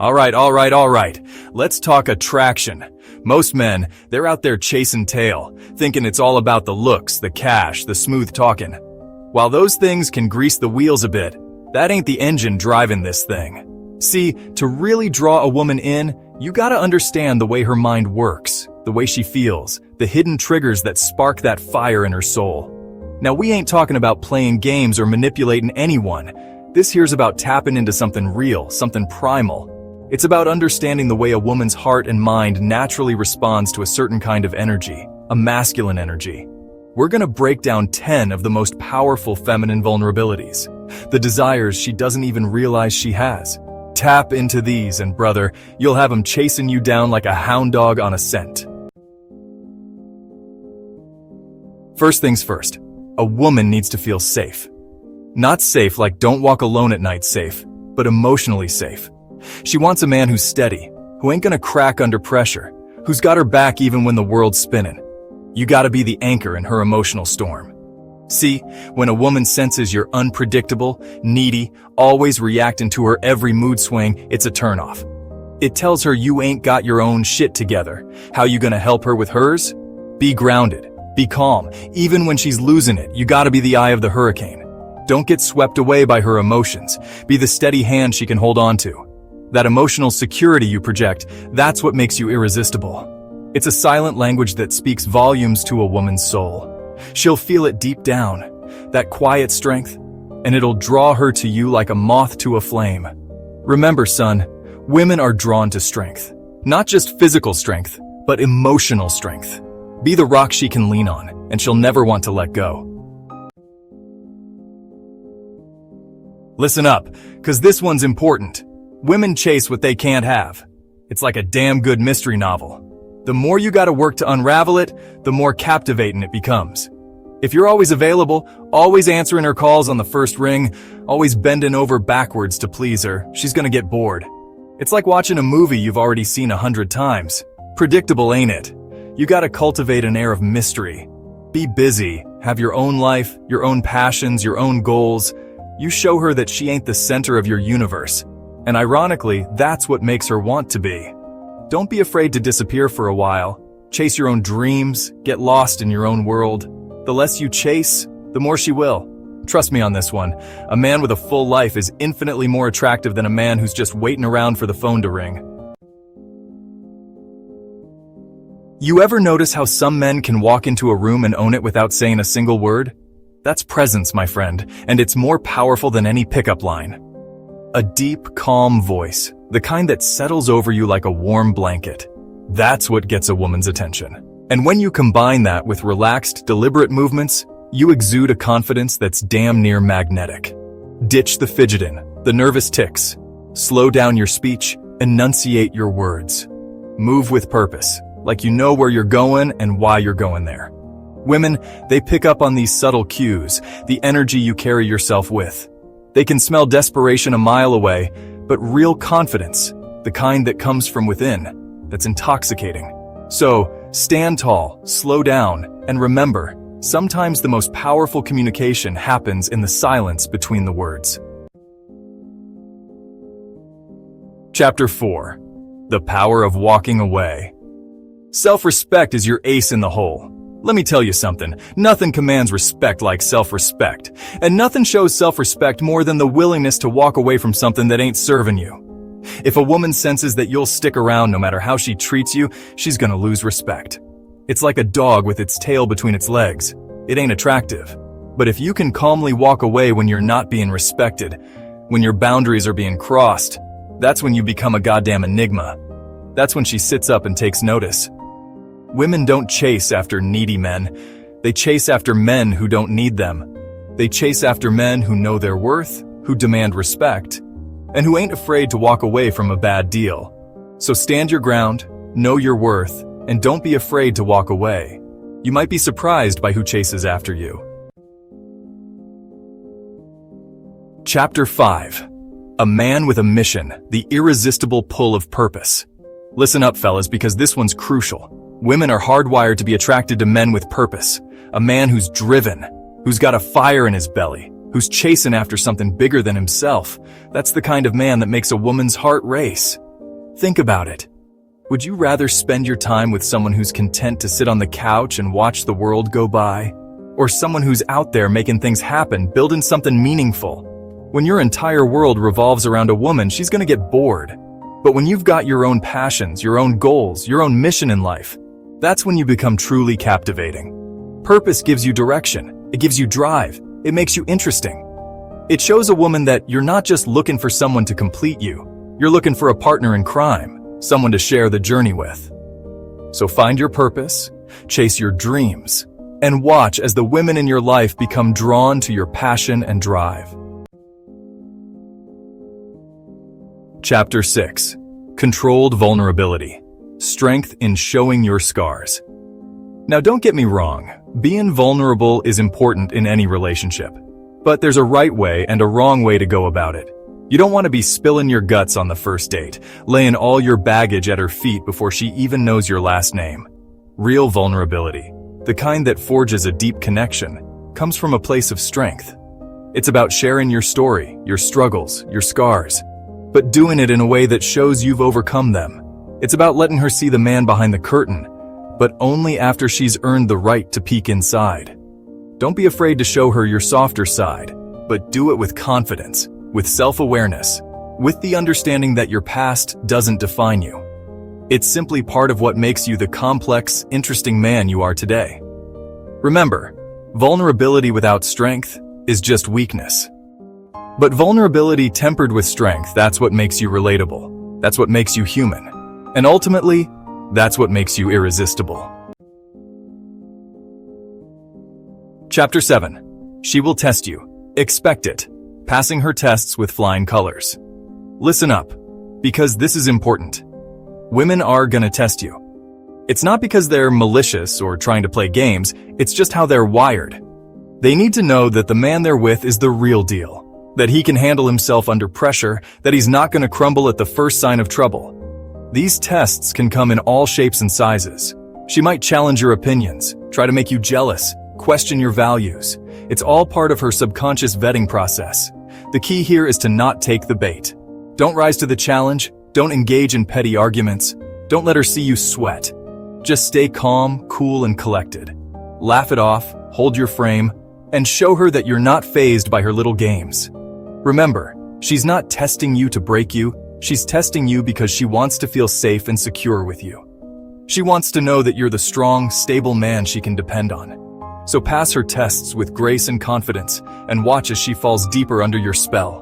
All right. Let's talk attraction. Most men, they're out there chasing tail, thinking it's all about the looks, the cash, the smooth talking. While those things can grease the wheels a bit, that ain't the engine driving this thing. See, to really draw a woman in, you gotta understand the way her mind works, the way she feels, the hidden triggers that spark that fire in her soul. Now, we ain't talking about playing games or manipulating anyone. This here's about tapping into something real, something primal. It's about understanding the way a woman's heart and mind naturally responds to a certain kind of energy, a masculine energy. We're gonna break down 10 of the most powerful feminine vulnerabilities, the desires she doesn't even realize she has. Tap into these and brother, you'll have them chasing you down like a hound dog on a scent. First things first, a woman needs to feel safe. Not safe like don't walk alone at night safe, but emotionally safe. She wants a man who's steady, who ain't gonna crack under pressure, who's got her back even when the world's spinning. You gotta be the anchor in her emotional storm. See, when a woman senses you're unpredictable, needy, always reacting to her every mood swing, it's a turnoff. It tells her you ain't got your own shit together. How you gonna help her with hers? Be grounded, be calm. Even when she's losing it, you gotta be the eye of the hurricane. Don't get swept away by her emotions. Be the steady hand she can hold on to. That emotional security you project, that's what makes you irresistible. It's a silent language that speaks volumes to a woman's soul. She'll feel it deep down, that quiet strength, and it'll draw her to you like a moth to a flame. Remember, son, women are drawn to strength. Not just physical strength, but emotional strength. Be the rock she can lean on, and she'll never want to let go. Listen up, because this one's important. Women chase what they can't have. It's like a damn good mystery novel. The more you gotta work to unravel it, the more captivating it becomes. If you're always available, always answering her calls on the first ring, always bending over backwards to please her, she's gonna get bored. It's like watching a movie you've already seen 100 times. Predictable, ain't it? You gotta cultivate an air of mystery. Be busy, have your own life, your own passions, your own goals. You show her that she ain't the center of your universe. And ironically, that's what makes her want to be. Don't be afraid to disappear for a while. Chase your own dreams, get lost in your own world. The less you chase, the more she will. Trust me on this one. A man with a full life is infinitely more attractive than a man who's just waiting around for the phone to ring. You ever notice how some men can walk into a room and own it without saying a single word? That's presence, my friend, and it's more powerful than any pickup line. A deep, calm voice, the kind that settles over you like a warm blanket. That's what gets a woman's attention. And when you combine that with relaxed, deliberate movements, you exude a confidence that's damn near magnetic. Ditch the fidgeting, the nervous tics. Slow down your speech, enunciate your words. Move with purpose, like you know where you're going and why you're going there. Women, they pick up on these subtle cues, the energy you carry yourself with. They can smell desperation a mile away, but real confidence, the kind that comes from within, that's intoxicating. So, stand tall, slow down, and remember, sometimes the most powerful communication happens in the silence between the words. Chapter 4. The Power of Walking Away. Self-respect is your ace in the hole. Let me tell you something, nothing commands respect like self-respect, and nothing shows self-respect more than the willingness to walk away from something that ain't serving you. If a woman senses that you'll stick around no matter how she treats you, she's gonna lose respect. It's like a dog with its tail between its legs. It ain't attractive. But if you can calmly walk away when you're not being respected, when your boundaries are being crossed, that's when you become a goddamn enigma. That's when she sits up and takes notice. Women don't chase after needy men. They chase after men who don't need them. They chase after men who know their worth, who demand respect, and who ain't afraid to walk away from a bad deal. So stand your ground, know your worth, and don't be afraid to walk away. You might be surprised by who chases after you. Chapter 5. A Man with a Mission, the Irresistible Pull of Purpose. Listen up, fellas, because this one's crucial. Women are hardwired to be attracted to men with purpose. A man who's driven, who's got a fire in his belly, who's chasing after something bigger than himself. That's the kind of man that makes a woman's heart race. Think about it. Would you rather spend your time with someone who's content to sit on the couch and watch the world go by? Or someone who's out there making things happen, building something meaningful? When your entire world revolves around a woman, she's gonna get bored. But when you've got your own passions, your own goals, your own mission in life, that's when you become truly captivating. Purpose gives you direction, it gives you drive, it makes you interesting. It shows a woman that you're not just looking for someone to complete you, you're looking for a partner in crime, someone to share the journey with. So find your purpose, chase your dreams, and watch as the women in your life become drawn to your passion and drive. Chapter 6. Controlled Vulnerability. Strength in Showing Your Scars. Now don't get me wrong, being vulnerable is important in any relationship. But there's a right way and a wrong way to go about it. You don't want to be spilling your guts on the first date, laying all your baggage at her feet before she even knows your last name. Real vulnerability, the kind that forges a deep connection, comes from a place of strength. It's about sharing your story, your struggles, your scars, but doing it in a way that shows you've overcome them. It's about letting her see the man behind the curtain, but only after she's earned the right to peek inside. Don't be afraid to show her your softer side, but do it with confidence, with self-awareness, with the understanding that your past doesn't define you. It's simply part of what makes you the complex, interesting man you are today. Remember, vulnerability without strength is just weakness. But vulnerability tempered with strength, that's what makes you relatable. That's what makes you human. And ultimately, that's what makes you irresistible. Chapter 7. She will test you. Expect it. Passing her tests with flying colors. Listen up, because this is important. Women are gonna test you. It's not because they're malicious or trying to play games, it's just how they're wired. They need to know that the man they're with is the real deal. That he can handle himself under pressure, that he's not going to crumble at the first sign of trouble. These tests can come in all shapes and sizes. She might challenge your opinions, try to make you jealous, question your values. It's all part of her subconscious vetting process. The key here is to not take the bait. Don't rise to the challenge, don't engage in petty arguments, don't let her see you sweat. Just stay calm, cool, and collected. Laugh it off, hold your frame, and show her that you're not fazed by her little games. Remember, she's not testing you to break you, she's testing you because she wants to feel safe and secure with you. She wants to know that you're the strong, stable man she can depend on. So pass her tests with grace and confidence, and watch as she falls deeper under your spell.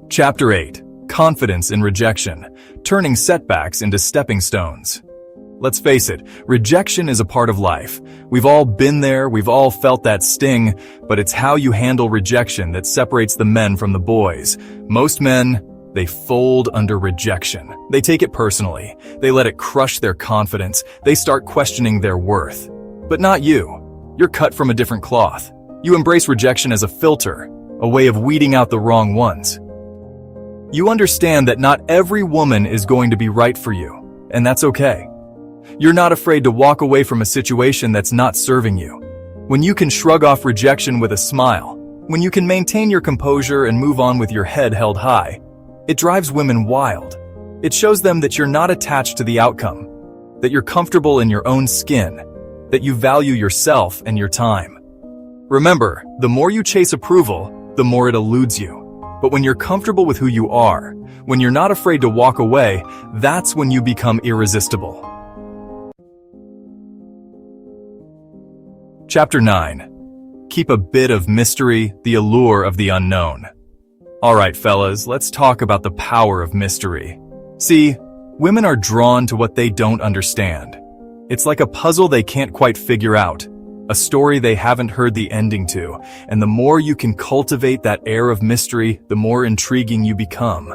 Chapter 8. Confidence in Rejection. Turning setbacks into stepping stones. Let's face it, rejection is a part of life. We've all been there, we've all felt that sting, but it's how you handle rejection that separates the men from the boys. Most men, they fold under rejection. They take it personally. They let it crush their confidence. They start questioning their worth. But not you. You're cut from a different cloth. You embrace rejection as a filter, a way of weeding out the wrong ones. You understand that not every woman is going to be right for you, and that's okay. You're not afraid to walk away from a situation that's not serving you. When you can shrug off rejection with a smile, when you can maintain your composure and move on with your head held high, it drives women wild. It shows them that you're not attached to the outcome, that you're comfortable in your own skin, that you value yourself and your time. Remember, the more you chase approval, the more it eludes you. But when you're comfortable with who you are, when you're not afraid to walk away, that's when you become irresistible. Chapter 9. Keep a bit of mystery, the allure of the unknown. Alright fellas, let's talk about the power of mystery. See, women are drawn to what they don't understand. It's like a puzzle they can't quite figure out, a story they haven't heard the ending to, and the more you can cultivate that air of mystery, the more intriguing you become.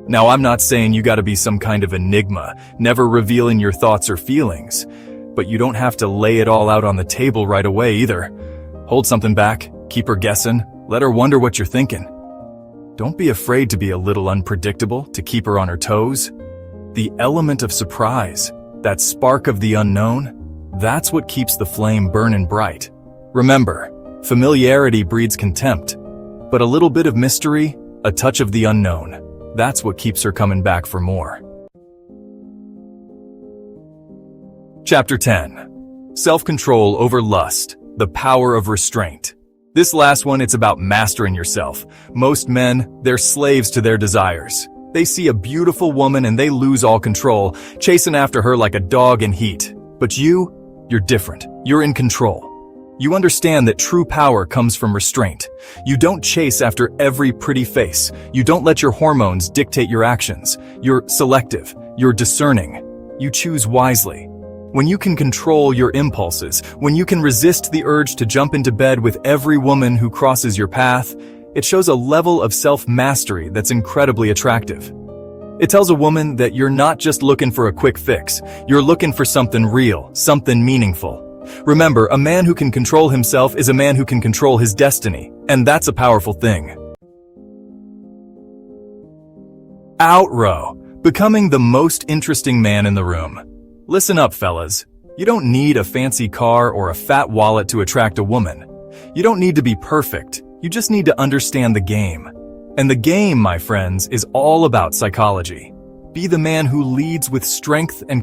Now, I'm not saying you gotta be some kind of enigma, never revealing your thoughts or feelings, but you don't have to lay it all out on the table right away either. Hold something back, keep her guessing, let her wonder what you're thinking. Don't be afraid to be a little unpredictable, to keep her on her toes. The element of surprise, that spark of the unknown, that's what keeps the flame burning bright. Remember, familiarity breeds contempt, but a little bit of mystery, A touch of the unknown. That's what keeps her coming back for more. Chapter 10. Self-control over lust. The power of restraint. This last one, it's about mastering yourself. Most men, they're slaves to their desires. They see a beautiful woman and they lose all control, chasing after her like a dog in heat. But you're different. You're in control. You understand that true power comes from restraint. You don't chase after every pretty face. You don't let your hormones dictate your actions. You're selective. You're discerning. You choose wisely. When you can control your impulses, when you can resist the urge to jump into bed with every woman who crosses your path, it shows a level of self-mastery that's incredibly attractive. It tells a woman that you're not just looking for a quick fix. You're looking for something real, something meaningful. Remember, a man who can control himself is a man who can control his destiny, and that's a powerful thing. Outrow, becoming the most interesting man in the room. Listen up, fellas. You don't need a fancy car or a fat wallet to attract a woman. You don't need to be perfect. You just need to understand the game. And the game, my friends, is all about psychology. Be the man who leads with strength and